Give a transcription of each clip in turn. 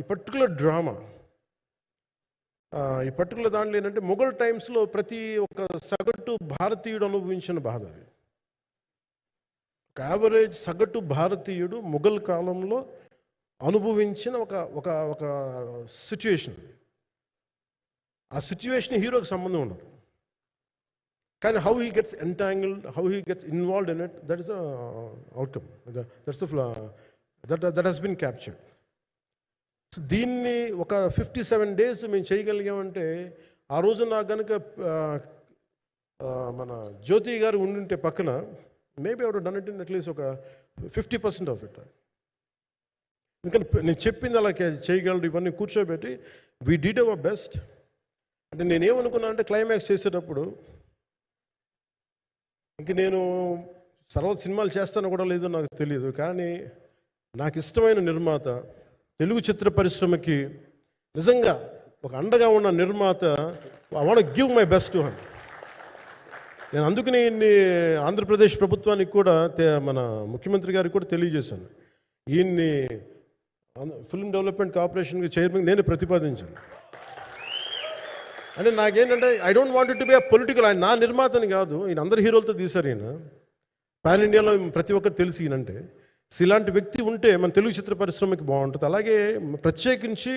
ఈ particular drama ఈ particular దాంట్లో ఏంటంటే మొఘల్ టైమ్స్లో ప్రతి ఒక్క సగటు భారతీయుడు అనుభవించిన బాధ అది. ఒక యావరేజ్ సగటు భారతీయుడు మొఘల్ కాలంలో అనుభవించిన ఒక ఒక ఒక సిచ్యువేషన్. ఆ సిచ్యువేషన్ హీరోకి సంబంధం ఉండదు, కానీ how he gets entangled, how he gets involved in it, that is the outcome, that's that has been captured. So దీన్ని ఒక 57 days మేము చేయగలిగామంటే, ఆ రోజు నాకు కనుక మన జ్యోతి గారు ఉండుంటే పక్కన, maybe out done it in at least ఒక 50% ఆఫ్ ఇట్. ఇంకా నేను చెప్పింది అలా చేయగలరు ఇవన్నీ కూర్చోబెట్టి వీ డిడ్ అవర్ బెస్ట్. అంటే నేనేమనుకున్నా అంటే క్లైమాక్స్ చేసేటప్పుడు ఇంక నేను తర్వాత సినిమాలు చేస్తానో కూడా లేదో నాకు తెలియదు, కానీ నాకు ఇష్టమైన నిర్మాత, తెలుగు చిత్ర పరిశ్రమకి నిజంగా ఒక అండగా ఉన్న నిర్మాత, I want give my best to him. నేను అందుకని ఆంధ్రప్రదేశ్ ప్రభుత్వానికి కూడా మన ముఖ్యమంత్రి గారికి కూడా తెలియజేశాను, ఈయన్ని ఫిల్మ్ డెవలప్మెంట్ కార్పొరేషన్కి చైర్మన్ నేను ప్రతిపాదించాను. అంటే నాకేంటంటే I don't want it to be a political, ఆయన నా నిర్మాతని కాదు, ఈయన అందరి హీరోలతో తీశారు, ఈయన పాన్ ఇండియాలో ప్రతి ఒక్కరు తెలిసి ఈయనంటే. ఇలాంటి వ్యక్తి ఉంటే మన తెలుగు చిత్ర పరిశ్రమకి బాగుంటుంది. అలాగే ప్రత్యేకించి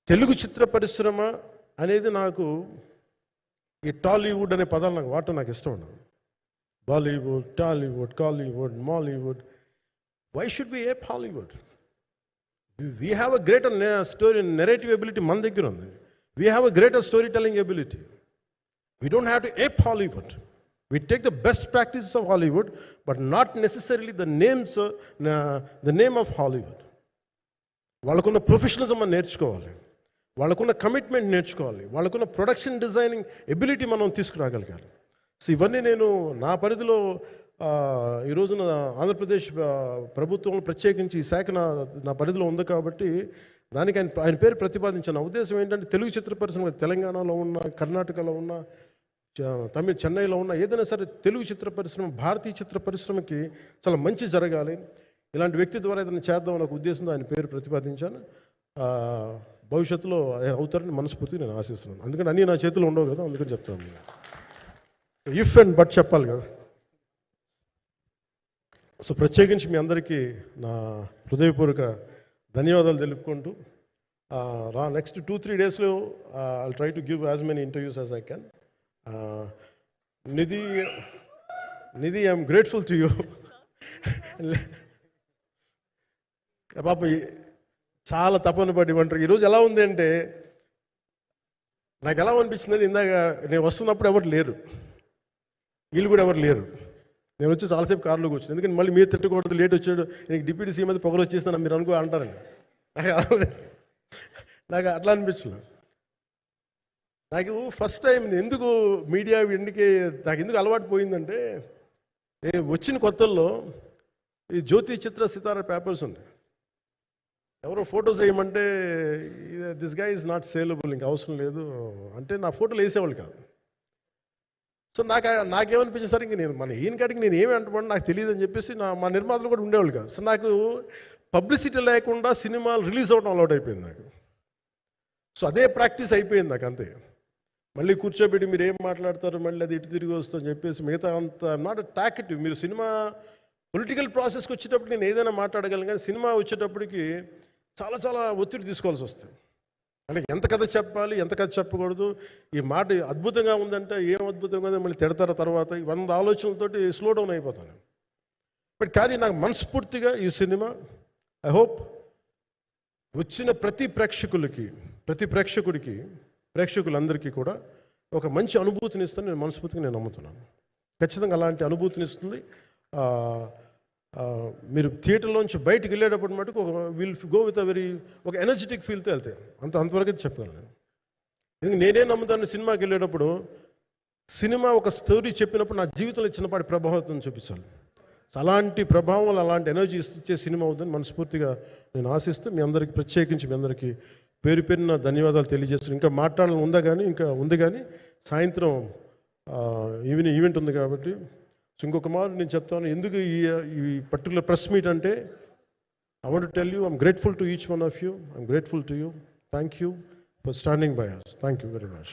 తెలుగు చిత్ర పరిశ్రమ అనేది నాకు ఈ టాలీవుడ్ అనే పదాలు నాకు వాడటం నాకు ఇష్టం ఉండదు. Bollywood, Tollywood, Kollywood, Mollywood, why should be a Hollywood? We have a greater story narrative ability మన దగ్గర ఉంది. We have a greater storytelling ability. We don't have to ape Hollywood. We take the best practices of Hollywood, but not necessarily the name of Hollywood. వాళ్ళకున్న professionalism మనం నేర్చుకోవాలి, వాళ్ళకున్న commitment నేర్చుకోవాలి, వాళ్ళకున్న production designing ability మనం తీసుకురాగలగాలి. So ఇవన్నీ నేను నా పరిధిలో ఈ రోజున ఆంధ్రప్రదేశ్ ప్రభుత్వం ప్రత్యేకించి ఈ శాఖ నా పరిధిలో ఉంది కాబట్టి దానికి ఆయన పేరు ప్రతిపాదించాను. నా ఉద్దేశం ఏంటంటే తెలుగు చిత్ర పరిశ్రమ తెలంగాణలో ఉన్న, కర్ణాటకలో ఉన్న, చెన్నైలో ఉన్న, ఏదైనా సరే తెలుగు చిత్ర పరిశ్రమ, భారతీయ చిత్ర పరిశ్రమకి చాలా మంచి జరగాలి, ఇలాంటి వ్యక్తి ద్వారా ఏదైనా చేద్దామని ఒక ఉద్దేశంతో ఆయన పేరు ప్రతిపాదించాను. భవిష్యత్తులో ఆయన అవుతారని మనస్ఫూర్తిగా నేను ఆశిస్తున్నాను. అందుకని అన్నీ నా చేతిలో ఉండవు కదా, అందుకని చెప్తాను. ఇఫ్ అండ్ బట్ చెప్పాలి కదా. సో ప్రత్యేకించి మీ అందరికీ నా హృదయపూర్వక ధన్యవాదాలు తెలుపుకుంటూ నెక్స్ట్ 2-3 daysలో I'll try to give as many interviews as I can. Nidhi I'm grateful to you. పాప చాలా తపన పడి ఉంటారు. ఈరోజు ఎలా ఉంది అంటే నాకు ఎలా అనిపించిందని, ఇందాక నేను వస్తున్నప్పుడు ఎవరు లేరు, వీళ్ళు కూడా ఎవరు లేరు. నేను వచ్చి చాలాసేపు కారులో కూర్చున్నాను, ఎందుకంటే మళ్ళీ మీరు తిట్టకూడదు, లేట్ వచ్చాడు, నీకు డిప్యూటీ సీఎం అయితే పొగలు వచ్చేస్తాను మీరు అనుకో అంటారండి. నాకు అట్లా అనిపించలేదు. నాకు ఫస్ట్ టైం ఎందుకు మీడియా నాకు ఎందుకు అలవాటు పోయిందంటే, నేను వచ్చిన కొత్తల్లో ఈ జ్యోతి చిత్ర సితారా పేపర్స్ ఉన్నాయి, ఎవరో ఫోటోస్ వేయమంటే దిస్ గా ఈజ్ నాట్ సేలబుల్, ఇంకా అవసరం లేదు అంటే నా ఫోటోలు వేసేవాళ్ళు కాదు. సో నాకేమనిపించింది, సరే ఇంక నేను ఈయన కాడికి నేను ఏమి అంటున్నాను నాకు తెలియదు అని చెప్పేసి మా నిర్మాతలు కూడా ఉండేవాళ్ళు కాదు. సో నాకు పబ్లిసిటీ లేకుండా సినిమాలు రిలీజ్ అవ్వడం అలవాటు అయిపోయింది నాకు. సో అదే ప్రాక్టీస్ అయిపోయింది నాకు, అంతే. మళ్ళీ కూర్చోబెట్టి మీరు ఏం మాట్లాడతారు, మళ్ళీ అది ఇటు తిరిగి వస్తుందని చెప్పేసి మిగతా అంత నాట్ టాకెటివ్. మీరు సినిమా పొలిటికల్ ప్రాసెస్కి వచ్చేటప్పుడు నేను ఏదైనా మాట్లాడగలను, కానీ సినిమా వచ్చేటప్పటికి చాలా చాలా ఒత్తిడి తీసుకోవాల్సి వస్తుంది. అంటే ఎంత కథ చెప్పాలి, ఎంత కథ చెప్పకూడదు, ఈ మాట అద్భుతంగా ఉందంటే ఏం అద్భుతంగా ఉందని మళ్ళీ తిడతారు, తర్వాత 100 ఆలోచనలతోటి స్లో డౌన్ అయిపోతాను. బట్ కానీ నాకు మనస్ఫూర్తిగా ఈ సినిమా ఐ హోప్ వచ్చిన ప్రతి ప్రేక్షకులందరికీ కూడా ఒక మంచి అనుభూతిని ఇస్తాను నేను మనస్ఫూర్తిగా నేను నమ్ముతున్నాను. ఖచ్చితంగా అలాంటి అనుభూతిని ఇస్తుంది. మీరు థియేటర్లోంచి బయటికి వెళ్ళేటప్పుడు మటుకు విల్ గో విత్ ఒక ఎనర్జెటిక్ ఫీల్తో వెళ్తే అంతవరకు చెప్పగలను నేను. ఎందుకంటే నేనే నమ్ముతాను, సినిమాకి వెళ్ళేటప్పుడు సినిమా ఒక స్టోరీ చెప్పినప్పుడు నా జీవితంలో చిన్నపాటి ప్రభావం చూపించాలి. అలాంటి ప్రభావం, అలాంటి ఎనర్జీ ఇచ్చే సినిమా అవుతుందని మనస్ఫూర్తిగా నేను ఆశిస్తూ మీ అందరికీ ప్రత్యేకించి మీ అందరికీ పేరు పేరున ధన్యవాదాలు తెలియజేస్తున్నాను. ఇంకా మాట్లాడాలని ఉంది కానీ సాయంత్రం ఈవెంట్ ఉంది కాబట్టి ఇంకొక మారు నేను చెప్తాను. ఎందుకు ఈ పర్టికులర్ ప్రెస్ మీట్ అంటే I want to tell you, I'm grateful to each one of you. I'm grateful to you. Thank you for standing by us. Thank you very much.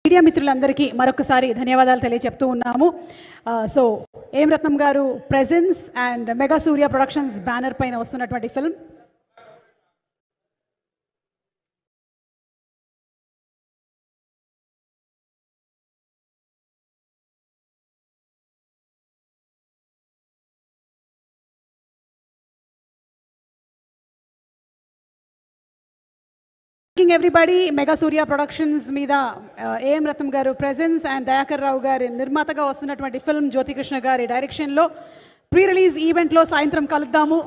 Media మిత్రులందరికీ మరొకసారి ధన్యవాదాలు తెలియజెప్తూ ఉన్నాము. సో ఏం రత్నం గారు presence and mega Surya productions banner పైన వస్తున్నటువంటి film everybody. Mega సూర్య productions మీద AM రత్నం గారు ప్రెజెన్స్ అండ్ దయాకర్ రావు గారి నిర్మాతగా వస్తున్నటువంటి ఫిల్మ్ జ్యోతికృష్ణ గారి డైరెక్షన్లో ప్రీ రిలీజ్ ఈవెంట్లో సాయంత్రం కలుద్దాము.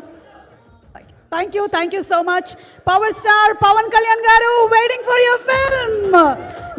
Thank you so much. Power star Pawan Kalyan garu waiting for your film.